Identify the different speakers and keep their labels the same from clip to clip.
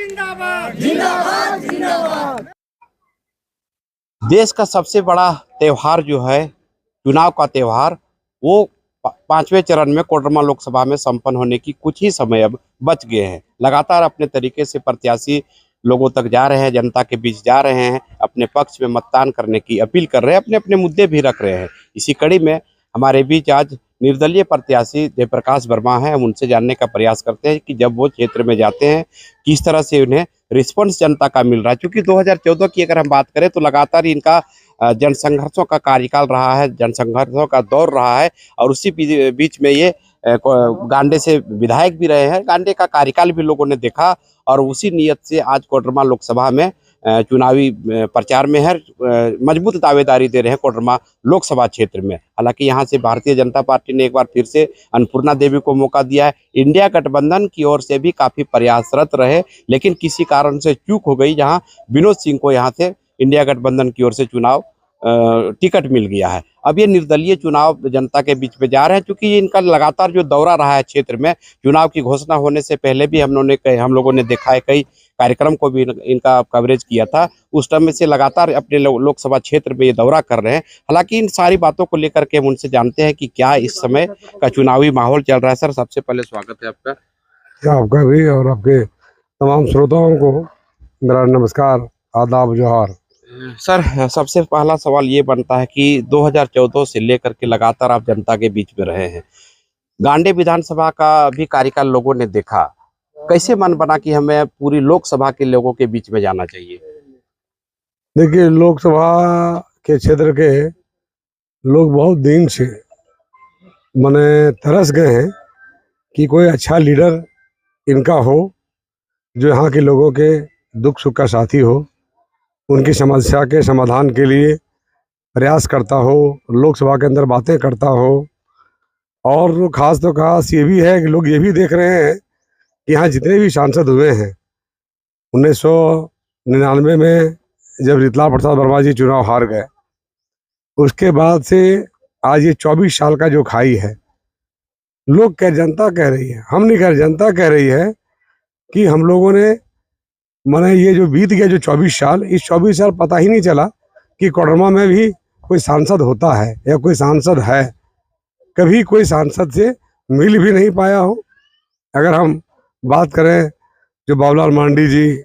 Speaker 1: जिंदाबाद जिंदाबाद जिंदाबाद।
Speaker 2: देश का सबसे बड़ा त्योहार जो है चुनाव का त्योहार, वो पांचवें चरण में कोडरमा लोकसभा में संपन्न होने की कुछ ही समय अब बच गए हैं। लगातार अपने तरीके से प्रत्याशी लोगों तक जा रहे हैं, जनता के बीच जा रहे हैं, अपने पक्ष में मतदान करने की अपील कर रहे हैं, अपने अपने मुद्दे भी रख रहे हैं। इसी कड़ी में हमारे बीच आज निर्दलीय प्रत्याशी जयप्रकाश वर्मा हैं। हम उनसे जानने का प्रयास करते हैं कि जब वो क्षेत्र में जाते हैं किस तरह से उन्हें रिस्पॉन्स जनता का मिल रहा है। क्योंकि 2014 की अगर हम बात करें तो लगातार इनका जनसंघर्षों का कार्यकाल रहा है, जनसंघर्षों का दौर रहा है और उसी बीच में ये गांडे से विधायक भी रहे हैं। गांडे का कार्यकाल भी लोगों ने देखा और उसी नियत से आज कोडरमा लोकसभा में चुनावी प्रचार में है, मजबूत दावेदारी दे रहे हैं कोडरमा लोकसभा क्षेत्र में। हालांकि यहां से भारतीय जनता पार्टी ने एक बार फिर से अन्नपूर्णा देवी को मौका दिया है। इंडिया गठबंधन की ओर से भी काफी प्रयासरत रहे, लेकिन किसी कारण से चूक हो गई, जहां विनोद सिंह को यहां से इंडिया गठबंधन की ओर से चुनाव टिकट मिल गया है। अब ये निर्दलीय चुनाव जनता के बीच में जा रहे हैं। क्योंकि इनका लगातार जो दौरा रहा है क्षेत्र में, चुनाव की घोषणा होने से पहले भी हम लोगों ने देखा है, कई कार्यक्रम को भी इनका कवरेज किया था। उस समय से लगातार अपने लोकसभा क्षेत्र में ये दौरा कर रहे हैं। हालांकि इन सारी बातों को लेकर के हम उनसे जानते हैं कि क्या इस समय का चुनावी माहौल चल रहा है। सर, सबसे पहले स्वागत है आपका।
Speaker 3: आपका भी और आपके तमाम श्रोताओं को मेरा नमस्कार, आदाब, जोहार।
Speaker 2: सर, सबसे पहला सवाल ये बनता है कि 2014 से लेकर के लगातार आप जनता के बीच में रहे हैं। गांडे विधानसभा का भी कार्यकाल लोगों ने देखा। कैसे मन बना कि हमें पूरी लोकसभा के लोगों के बीच में जाना चाहिए?
Speaker 3: देखिए, लोकसभा के क्षेत्र के लोग बहुत दिन से मने तरस गए हैं कि कोई अच्छा लीडर इनका हो, जो यहाँ के लोगों के दुख सुख का साथी हो, उनकी समस्या के समाधान के लिए प्रयास करता हो, लोकसभा के अंदर बातें करता हो। और खास तो खास ये भी है कि लोग ये भी देख रहे हैं कि यहाँ जितने भी सांसद हुए हैं, 1999 में जब रीतलाल प्रसाद वर्मा जी चुनाव हार गए, उसके बाद से आज ये 24 साल का जो खाई है, लोग जनता कह रही है, हम नहीं कह रहे, जनता कह रही है कि हम लोगों ने माने ये जो बीत गया जो 24 साल, इस 24 साल पता ही नहीं चला कि कोडरमा में भी कोई सांसद होता है या कोई सांसद है। कभी कोई सांसद से मिल भी नहीं पाया हो। अगर हम बात करें, जो बाबूलाल मांडी जी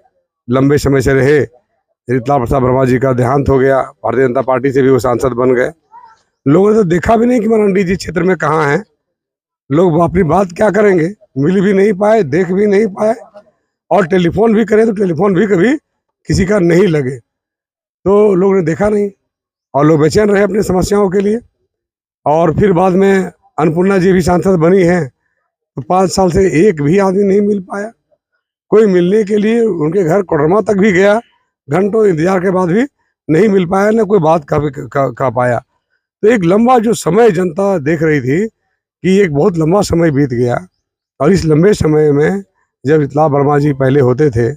Speaker 3: लंबे समय से रहे, रीतलाल प्रसाद वर्मा जी का देहांत हो गया, भारतीय जनता पार्टी से भी वो सांसद बन गए। लोगों ने तो देखा भी नहीं कि मांडी जी क्षेत्र में कहाँ हैं। लोग अपनी बात क्या करेंगे, मिल भी नहीं पाए, देख भी नहीं पाए, और टेलीफोन भी करें तो टेलीफोन भी कभी किसी का नहीं लगे, तो लोगों ने देखा नहीं और लोग बेचैन रहे अपनी समस्याओं के लिए। और फिर बाद में अन्नपूर्णा जी भी सांसद बनी हैं, तो 5 साल से एक भी आदमी नहीं मिल पाया। कोई मिलने के लिए उनके घर कोडरमा तक भी गया, घंटों इंतजार के बाद भी नहीं मिल पाया, न कोई बात कर पाया। तो एक लंबा जो समय जनता देख रही थी कि एक बहुत लंबा समय बीत गया। और इस लंबे समय में जब रीतलाल वर्मा जी पहले होते थे,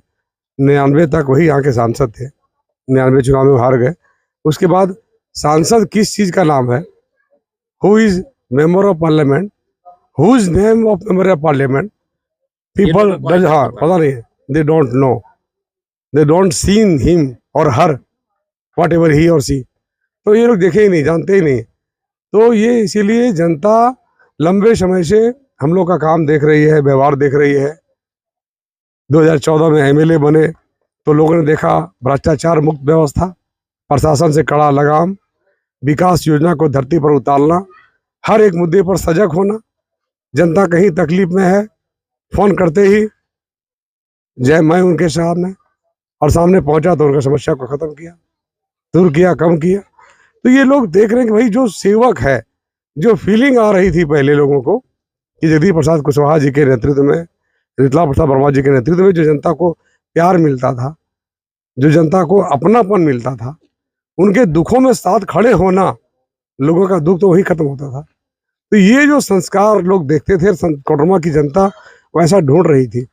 Speaker 3: 99 तक वही यहाँ के सांसद थे, 99 चुनाव में हार गए। उसके बाद सांसद किस चीज़ का नाम है, who is member of parliament, who is name of member of parliament, people does, हाँ पता नहीं है, they don't know, they don't seen him और हर वॉट एवर ही और सी। तो ये लोग देखे ही नहीं, जानते ही नहीं। तो ये इसीलिए जनता लंबे समय से हम लोग का काम देख रही है, व्यवहार देख रही है। 2014 में एमएलए बने तो लोगों ने देखा भ्रष्टाचार मुक्त व्यवस्था, प्रशासन से कड़ा लगाम, विकास योजना को धरती पर उतारना, हर एक मुद्दे पर सजग होना। जनता कहीं तकलीफ में है, फोन करते ही जय मैं उनके सामने और सामने पहुंचा तो उनका समस्या को खत्म किया, दूर किया, कम किया। तो ये लोग देख रहे हैं कि भाई जो सेवक है, जो फीलिंग आ रही थी पहले लोगों को कि जगदीश प्रसाद कुशवाहा जी के नेतृत्व में, रीतलाल प्रसाद वर्मा जी के नेतृत्व में जो जनता को प्यार मिलता था, जो जनता को अपनापन मिलता था, उनके दुखों में साथ खड़े होना, लोगों का दुख तो वही खत्म होता था। तो ये जो संस्कार लोग देखते थे, कोडरमा की जनता वैसा ढूंढ रही थी।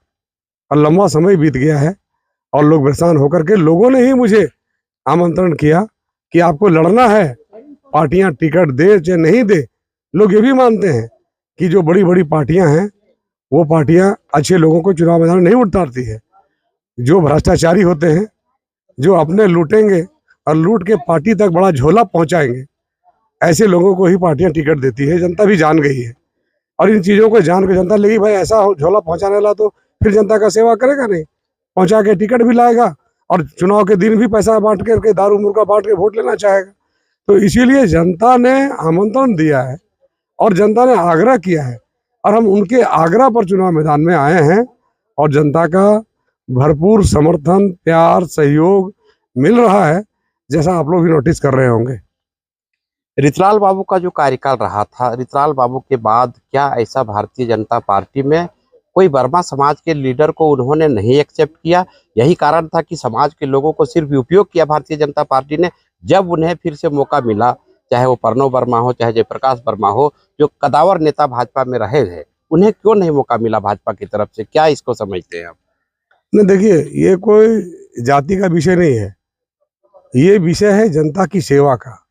Speaker 3: और लंबा समय बीत गया है और लोग परेशान होकर के, लोगों ने ही मुझे आमंत्रण किया कि आपको लड़ना है, पार्टियां टिकट दे चाहे नहीं दे। लोग ये भी मानते हैं कि जो बड़ी बड़ी पार्टियां हैं, वो पार्टियां अच्छे लोगों को चुनाव मैदान में नहीं उतारती है। जो भ्रष्टाचारी होते हैं, जो अपने लूटेंगे और लूट के पार्टी तक बड़ा झोला पहुंचाएंगे, ऐसे लोगों को ही पार्टियां टिकट देती है। जनता भी जान गई है और इन चीज़ों को जान के जनता लगी भाई ऐसा झोला पहुंचाने वाला तो फिर जनता का सेवा करेगा नहीं, पहुंचा के टिकट भी लाएगा और चुनाव के दिन भी पैसा बांट के दारू मुर्गा बांट के वोट लेना चाहेगा। तो इसीलिए जनता ने आमंत्रण दिया है और जनता ने आग्रह किया है और हम उनके आग्रह पर चुनाव मैदान में आए हैं और जनता का भरपूर समर्थन, प्यार, सहयोग मिल रहा है, जैसा आप लोग भी नोटिस कर रहे होंगे।
Speaker 2: रितलाल बाबू का जो कार्यकाल रहा था, रितलाल बाबू के बाद क्या ऐसा भारतीय जनता पार्टी में कोई वर्मा समाज के लीडर को उन्होंने नहीं एक्सेप्ट किया? यही कारण था कि समाज के लोगों को सिर्फ उपयोग किया भारतीय जनता पार्टी ने। जब उन्हें फिर से मौका मिला, चाहे वो प्रणव वर्मा हो, चाहे जयप्रकाश वर्मा हो, जो कदावर नेता भाजपा में रहे हैं, उन्हें क्यों नहीं मौका मिला भाजपा की तरफ से? क्या इसको समझते हैं आप?
Speaker 3: नहीं, देखिए, ये कोई जाति का विषय नहीं है, ये विषय है जनता की सेवा का।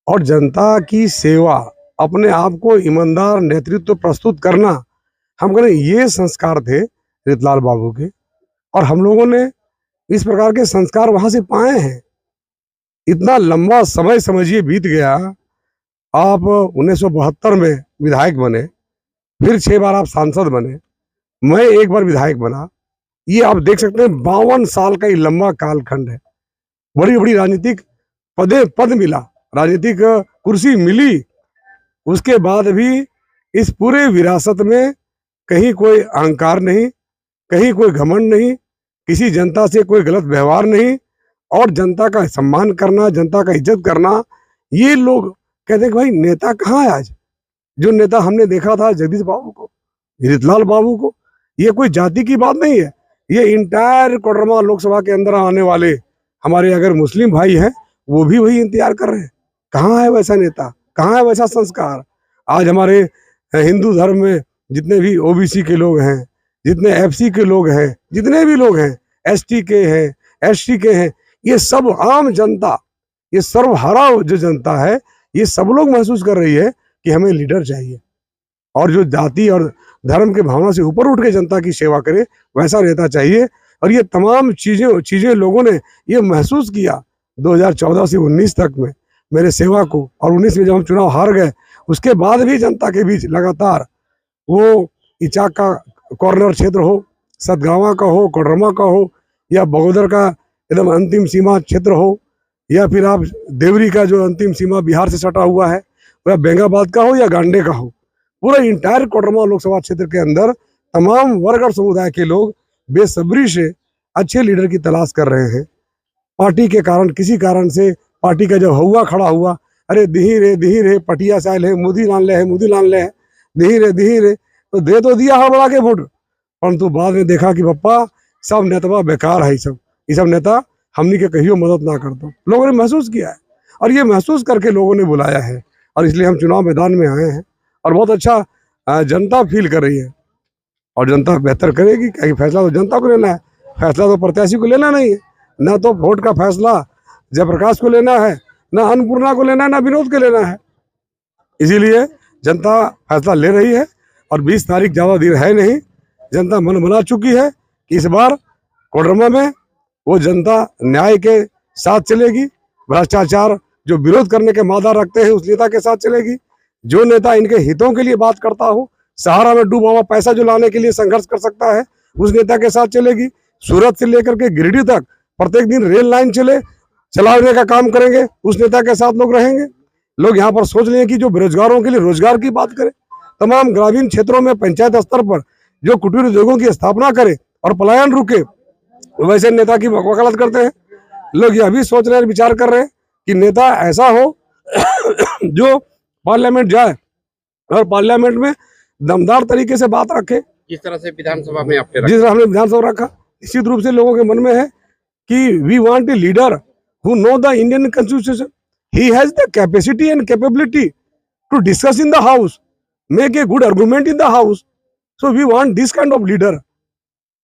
Speaker 3: और जनता की सेवा, अपने आप को ईमानदार नेतृत्व प्रस्तुत करना, हम करें, ये संस्कार थे रितलाल बाबू के और हम लोगों ने इस प्रकार के संस्कार वहां से पाए हैं। इतना लंबा समय समझिए बीत गया। आप 1972 में विधायक बने, फिर 6 बार आप सांसद बने, मैं 1 बार विधायक बना। ये आप देख सकते हैं 52 साल का ये लंबा कालखंड है। बड़ी बड़ी राजनीतिक पद मिला, राजनीतिक कुर्सी मिली, उसके बाद भी इस पूरे विरासत में कहीं कोई अहंकार नहीं, कहीं कोई घमंड नहीं, किसी जनता से कोई गलत व्यवहार नहीं और जनता का सम्मान करना, जनता का इज्जत करना। ये लोग कहते हैं कि भाई नेता कहाँ है आज? जो नेता हमने देखा था जगदीश बाबू को, रितलाल बाबू को। ये कोई जाति की बात नहीं है, ये इंटायर कोडरमा लोकसभा के अंदर आने वाले हमारे अगर मुस्लिम भाई हैं, वो भी वही इंतजार कर रहे हैं। कहाँ है वैसा नेता, कहाँ है वैसा संस्कार? आज हमारे हिंदू धर्म में जितने भी ओबीसी के लोग हैं, जितने एफसी के लोग हैं, जितने भी लोग हैं, एसटी के हैं, एसटी के हैं, ये सब आम जनता, ये सर्वहारा जो जनता है, ये सब लोग महसूस कर रही है कि हमें लीडर चाहिए और जो जाति और धर्म के भावना से ऊपर उठ के जनता की सेवा करे, वैसा नेता चाहिए। और ये तमाम चीजें लोगों ने ये महसूस किया 2014 से 19 तक में मेरे सेवा को। और 19 में जब हम चुनाव हार गए, उसके बाद भी जनता के बीच लगातार, वो इचाक का कॉर्नर क्षेत्र हो, सतगावा का हो, कोडरमा का हो, या बगोदर का एकदम अंतिम सीमा क्षेत्र हो, या फिर आप देवरी का जो अंतिम सीमा बिहार से सटा हुआ है, वह बेंगाबाद का हो या गांडे का हो, पूरा इंटायर कोडरमा लोकसभा क्षेत्र के अंदर तमाम वर्ग और समुदाय के लोग बेसब्री से अच्छे लीडर की तलाश कर रहे हैं। पार्टी के कारण, किसी कारण से पार्टी का जब हवा खड़ा हुआ, अरे दिही रे पटिया से आए है, मुदी लान ले है, दिही रे, तो दे तो दिया हड़बड़ा के वोट, परंतु बाद में देखा कि पप्पा सब नेता बेकार है, ये सब नेता हमनी के कहियो मदद ना कर दो। लोगों ने महसूस किया है और ये महसूस करके लोगों ने बुलाया है और इसलिए हम चुनाव मैदान में आए हैं और बहुत अच्छा जनता फील कर रही है और जनता बेहतर करेगी। क्योंकि फैसला तो जनता को लेना है, फैसला तो प्रत्याशी को लेना नहीं है। ना तो वोट का फैसला जयप्रकाश को लेना है, ना अन्नपूर्णा को लेना है, ना विनोद को लेना है। इसीलिए जनता फैसला ले रही है और 20 तारीख ज़्यादा देर है नहीं। जनता मन बना चुकी है कि इस बार कोडरमा में वो जनता न्याय के साथ चलेगी, भ्रष्टाचार जो विरोध करने के मादा रखते हैं उस नेता के साथ चलेगी। जो नेता इनके हितों के लिए बात करता हो, सहारा में डूबा हुआ पैसा जो लाने के लिए संघर्ष कर सकता है, उस नेता के साथ चलेगी। सूरत से लेकर के गिरिडीह तक प्रत्येक दिन रेल लाइन चलाने का काम करेंगे, उस नेता के साथ लोग रहेंगे। लोग यहाँ पर सोच लें कि जो बेरोजगारों के लिए रोजगार की बात करें, तमाम ग्रामीण क्षेत्रों में पंचायत स्तर पर जो कुटीर उद्योगों की स्थापना करे और पलायन रुके, वैसे नेता की वकालत करते हैं। लोग यह भी सोच रहे हैं, विचार कर रहे हैं कि नेता ऐसा हो जो पार्लियामेंट जाए और पार्लियामेंट में दमदार तरीके से बात रखे,
Speaker 2: जिस तरह से विधानसभा में आपने
Speaker 3: जिस तरह हमने विधानसभा रखा। निश्चित रूप से लोगों के मन में है कि we want a leader who know the Indian constitution, he has the capacity and capability to discuss in the house, make a good argument in the house. So we want this kind of leader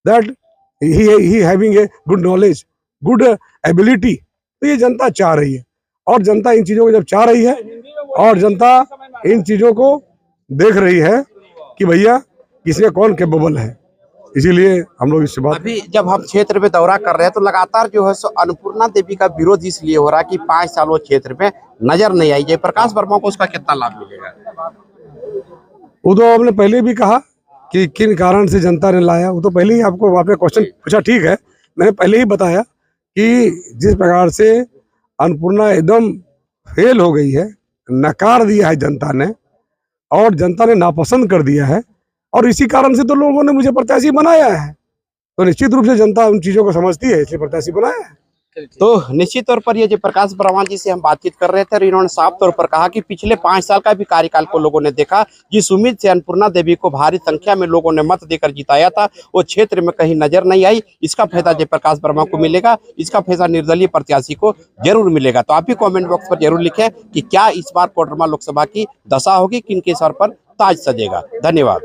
Speaker 3: that he having a good knowledge, good ability। तो ये जनता चाह रही है और जनता इन चीजों को जब चाह रही है और जनता इन चीजों को देख रही है कि भैया किसमें कौन कैपेबल है, इसीलिए हम लोग इस बात
Speaker 2: अभी जब हम क्षेत्र में दौरा कर रहे हैं तो लगातार जो है सो अन्नपूर्णा देवी का विरोध इसलिए हो रहा है कि 5 साल वो क्षेत्र में नजर नहीं आई। जयप्रकाश वर्मा को उसका कितना लाभ मिलेगा?
Speaker 3: वो तो हमने पहले भी कहा कि किन कारण से जनता ने लाया, वो तो पहले ही आपको आपने क्वेश्चन पूछा, ठीक है, मैंने पहले ही बताया कि जिस प्रकार से अन्नपूर्णा एकदम फेल हो गई है, नकार दिया है जनता ने और जनता ने नापसंद कर दिया है, और इसी कारण से तो लोगों ने मुझे प्रत्याशी बनाया है। तो निश्चित रूप से जनता उन चीजों को समझती है, इसलिए प्रत्याशी बनाया है।
Speaker 2: तो निश्चित तौर पर ये जयप्रकाश वर्मा जी से हम बातचीत कर रहे थे और इन्होंने साफ तौर पर कहा कि पिछले 5 साल का भी कार्यकाल को लोगों ने देखा, जिस उम्मीद से अन्नपूर्णा देवी को भारी संख्या में लोगों ने मत देकर जिताया था वो क्षेत्र में कहीं नजर नहीं आई। इसका फायदा जयप्रकाश वर्मा को मिलेगा, इसका फायदा निर्दलीय प्रत्याशी को जरूर मिलेगा। तो आप भी कॉमेंट बॉक्स पर जरूर लिखें कि क्या इस बार कोडरमा लोकसभा की दशा होगी, किनके सर पर ताज सजेगा। धन्यवाद।